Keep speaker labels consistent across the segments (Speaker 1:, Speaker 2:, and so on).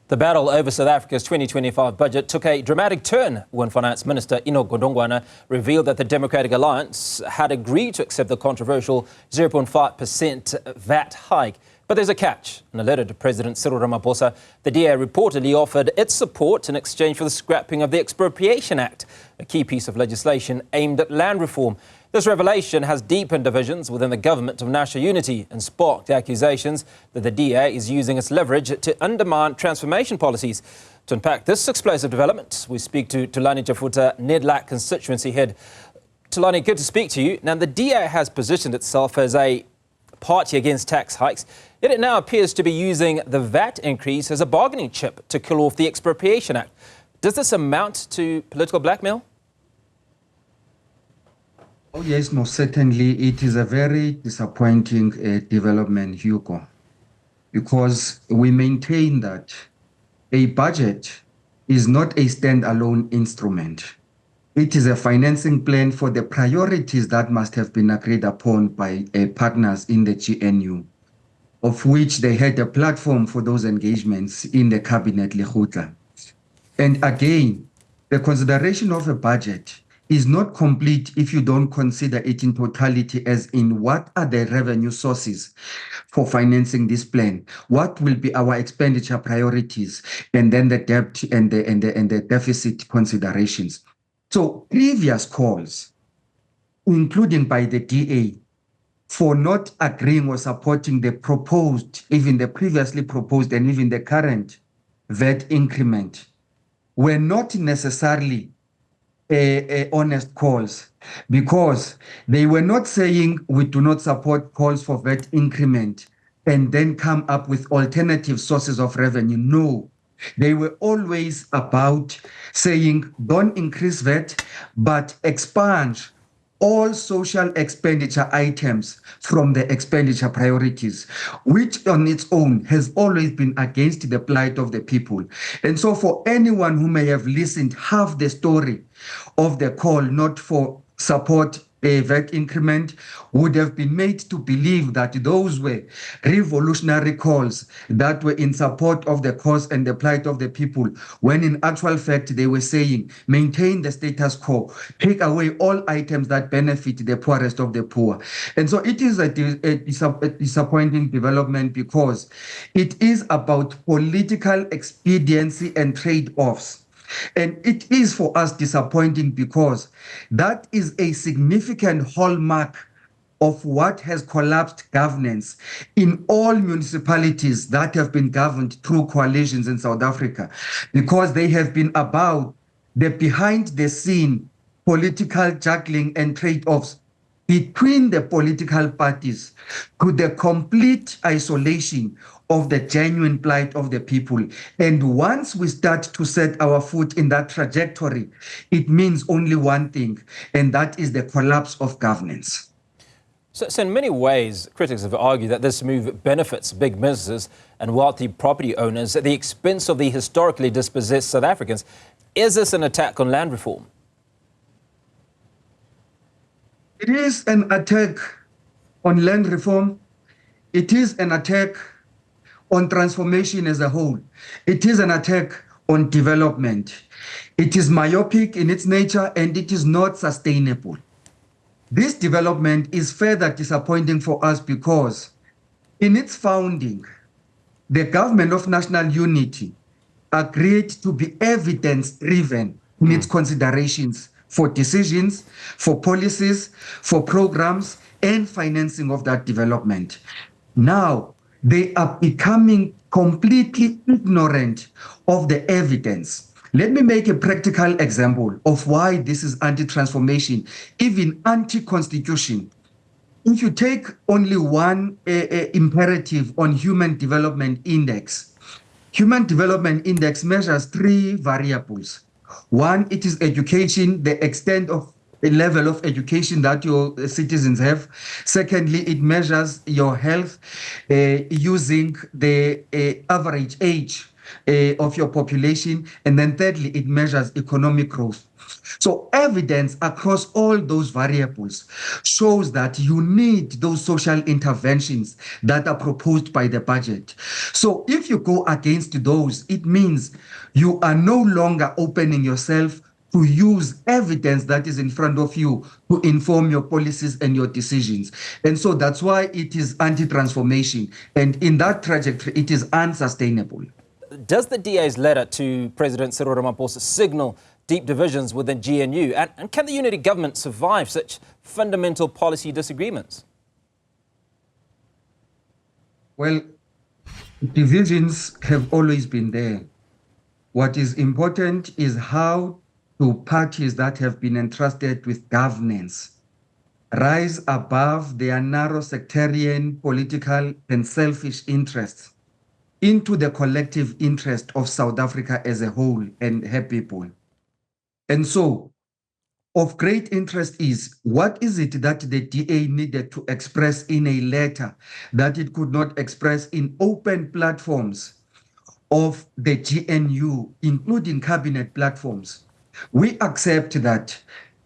Speaker 1: The battle over South Africa's 2025 budget took a dramatic turn when Finance Minister Enoch Godongwana revealed that the Democratic Alliance had agreed to accept the controversial 0.5% VAT hike. But there's a catch. In a letter to President Cyril Ramaphosa, the DA reportedly offered its support in exchange for the scrapping of the Expropriation Act, a key piece of legislation aimed at land reform. This revelation has deepened divisions within the government of national unity and sparked accusations that the DA is using its leverage to undermine transformation policies. To unpack this explosive development, we speak to Thulani Tshefuta, Nedlac constituency head. Thulani, good to speak to you. Now, the DA has positioned itself as a party against tax hikes, yet it now appears to be using the VAT increase as a bargaining chip to kill off the Expropriation Act. Does this amount to political blackmail?
Speaker 2: Oh yes, most certainly. It is a very disappointing development, Hugo, because we maintain that a budget is not a standalone instrument. It is a financing plan for the priorities that must have been agreed upon by partners in the GNU, of which they had a platform for those engagements in the cabinet Lekgotla. And again, the consideration of a budget is not complete if you don't consider it in totality, as in what are the revenue sources for financing this plan, what will be our expenditure priorities, and then the debt and the deficit considerations. So previous calls, including by the DA, for not agreeing or supporting the proposed, even the previously proposed and even the current VAT increment, were not necessarily honest calls, because they were not saying we do not support calls for VAT increment and then come up with alternative sources of revenue. No, they were always about saying don't increase VAT, but expunge all social expenditure items from the expenditure priorities, which on its own has always been against the plight of the people. And so for anyone who may have listened half the story of the call not for support a VAT increment would have been made to believe that those were revolutionary calls that were in support of the cause and the plight of the people, when in actual fact they were saying maintain the status quo, take away all items that benefit the poorest of the poor. And so it is a disappointing development, because it is about political expediency and trade-offs. And it is for us disappointing, because that is a significant hallmark of what has collapsed governance in all municipalities that have been governed through coalitions in South Africa, because they have been about the behind-the-scene political juggling and trade-offs between the political parties, to the complete isolation of the genuine plight of the people. And once we start to set our foot in that trajectory, it means only one thing, and that is the collapse of governance.
Speaker 1: So in many ways, critics have argued that this move benefits big businesses and wealthy property owners at the expense of the historically dispossessed South Africans. Is this an attack on land reform?
Speaker 2: It is an attack on land reform. It is an attack on transformation as a whole. It is an attack on development. It is myopic in its nature, and it is not sustainable. This development is further disappointing for us because in its founding, the government of national unity agreed to be evidence-driven in its considerations for decisions, for policies, for programs, and financing of that development. Now, they are becoming completely ignorant of the evidence. Let me make a practical example of why this is anti-transformation, even anti-constitution. If you take only one imperative on Human Development Index, Human Development Index measures 3 variables. One, it is education, the extent of the level of education that your citizens have. Secondly, it measures your health using the average age of your population. And then thirdly, it measures economic growth. So evidence across all those variables shows that you need those social interventions that are proposed by the budget. So if you go against those, it means you are no longer opening yourself to use evidence that is in front of you to inform your policies and your decisions. And so that's why it is anti-transformation. And in that trajectory, it is unsustainable.
Speaker 1: Does the DA's letter to President Cyril Ramaphosa signal deep divisions within GNU? And can the unity government survive such fundamental policy disagreements?
Speaker 2: Well, divisions have always been there. What is important is how do parties that have been entrusted with governance rise above their narrow sectarian, political, and selfish interests into the collective interest of South Africa as a whole and her people. And so, of great interest is, what is it that the DA needed to express in a letter that it could not express in open platforms of the GNU, including cabinet platforms? We accept that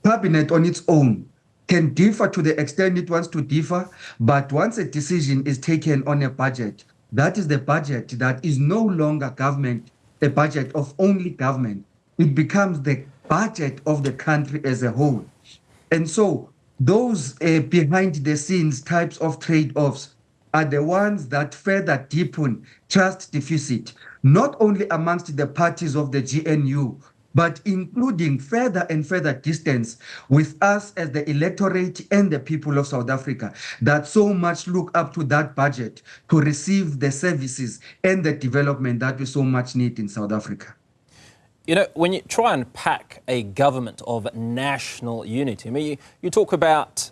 Speaker 2: cabinet on its own can differ to the extent it wants to differ, but once a decision is taken on a budget, that is the budget that is no longer government, a budget of only government. It becomes the budget of the country as a whole. And so those behind the scenes types of trade-offs are the ones that further deepen trust deficit, not only amongst the parties of the GNU, but including further and further distance with us as the electorate and the people of South Africa that so much look up to that budget to receive the services and the development that we so much need in South Africa.
Speaker 1: You know, when you try and pack a government of national unity, I mean, you talk about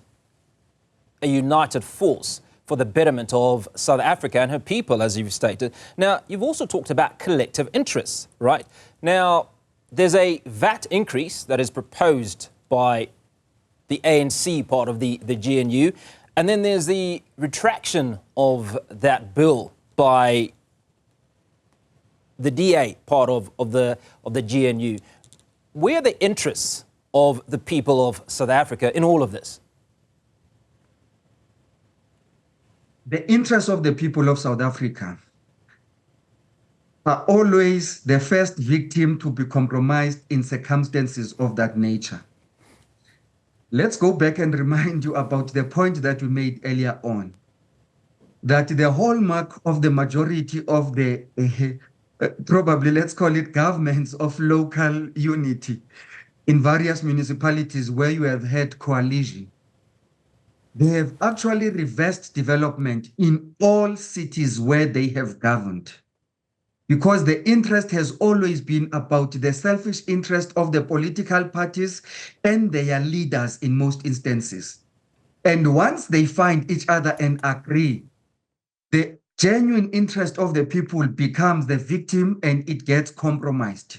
Speaker 1: a united force for the betterment of South Africa and her people, as you've stated. Now, you've also talked about collective interests, right? Now, there's a VAT increase that is proposed by the ANC part of the GNU, and then there's the retraction of that bill by the DA part of the GNU. Where are the interests of the people of South Africa in all of this?
Speaker 2: The interests of the people of South Africa are always the first victim to be compromised in circumstances of that nature. Let's go back and remind you about the point that we made earlier on, that the hallmark of the majority of the probably, let's call it, governments of local unity in various municipalities where you have had coalition, they have actually reversed development in all cities where they have governed, because the interest has always been about the selfish interest of the political parties and their leaders in most instances. And once they find each other and agree, the genuine interest of the people becomes the victim and it gets compromised.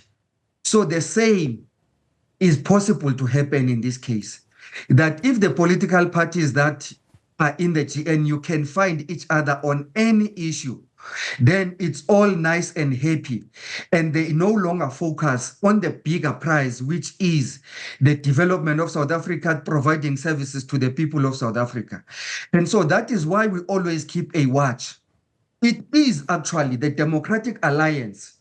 Speaker 2: So the same is possible to happen in this case, that if the political parties that are in the GNU can find each other on any issue, then it's all nice and happy, and they no longer focus on the bigger prize, which is the development of South Africa, providing services to the people of South Africa. And so that is why we always keep a watch. It is actually the Democratic Alliance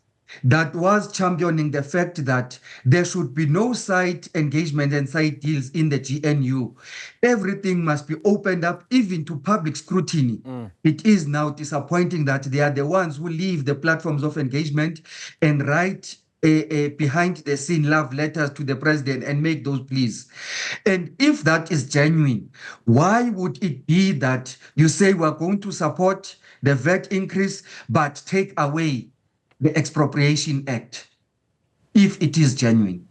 Speaker 2: that was championing the fact that there should be no side engagement and side deals in the GNU. Everything must be opened up, even to public scrutiny. It is now disappointing that they are the ones who leave the platforms of engagement and write behind the scene love letters to the president and make those pleas. And if that is genuine, why would it be that you say we're going to support the VAT increase but take away the Expropriation Act, if it is genuine?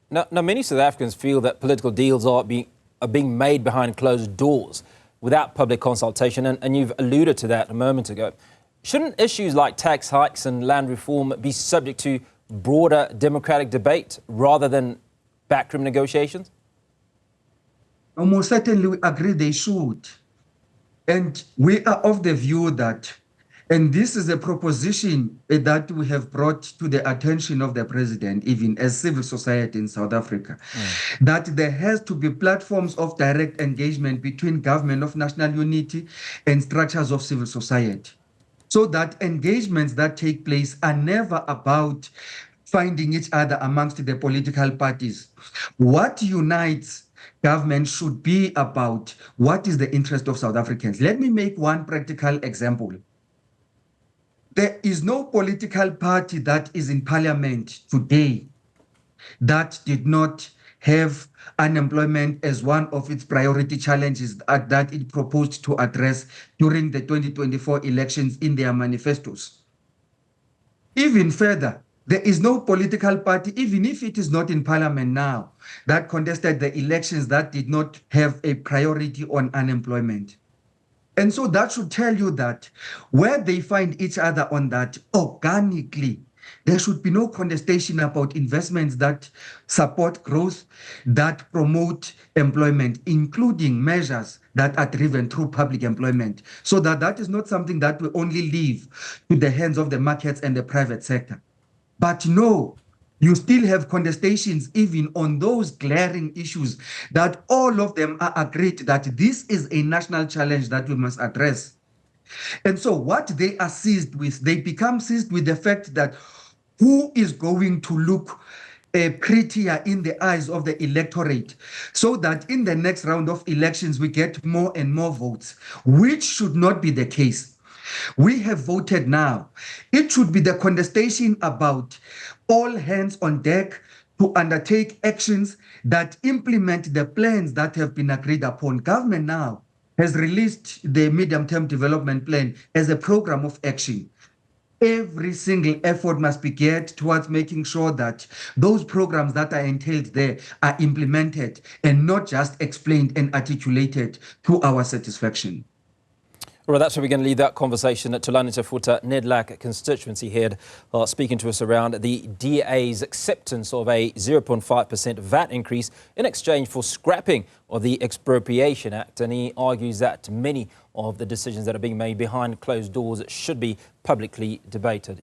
Speaker 1: Now, many South Africans feel that political deals are being made behind closed doors without public consultation, and you've alluded to that a moment ago. Shouldn't issues like tax hikes and land reform be subject to broader democratic debate rather than backroom negotiations?
Speaker 2: Most certainly, we agree they should. And we are of the view that And this is a proposition that we have brought to the attention of the president, even as civil society in South Africa, that there has to be platforms of direct engagement between government of national unity and structures of civil society, so that engagements that take place are never about finding each other amongst the political parties. What unites government should be about what is the interest of South Africans. Let me make one practical example. There is no political party that is in parliament today that did not have unemployment as one of its priority challenges that it proposed to address during the 2024 elections in their manifestos. Even further, there is no political party, even if it is not in parliament now, that contested the elections that did not have a priority on unemployment. And so that should tell you that where they find each other on that organically, there should be no contestation about investments that support growth, that promote employment, including measures that are driven through public employment. So that is not something that we only leave to the hands of the markets and the private sector. But no, you still have contestations even on those glaring issues that all of them are agreed that this is a national challenge that we must address. And so what they are seized with, they become seized with the fact that who is going to look prettier in the eyes of the electorate, so that in the next round of elections we get more and more votes, which should not be the case. We have voted now. It should be the contestation about all hands on deck to undertake actions that implement the plans that have been agreed upon. Government now has released the medium-term development plan as a program of action. Every single effort must be geared towards making sure that those programs that are entailed there are implemented and not just explained and articulated to our satisfaction.
Speaker 1: Well, that's where we're going to leave that conversation. Thulani Tshefuta, Nedlac constituency head, speaking to us around the DA's acceptance of a 0.5% VAT increase in exchange for scrapping of the Expropriation Act. And he argues that many of the decisions that are being made behind closed doors should be publicly debated.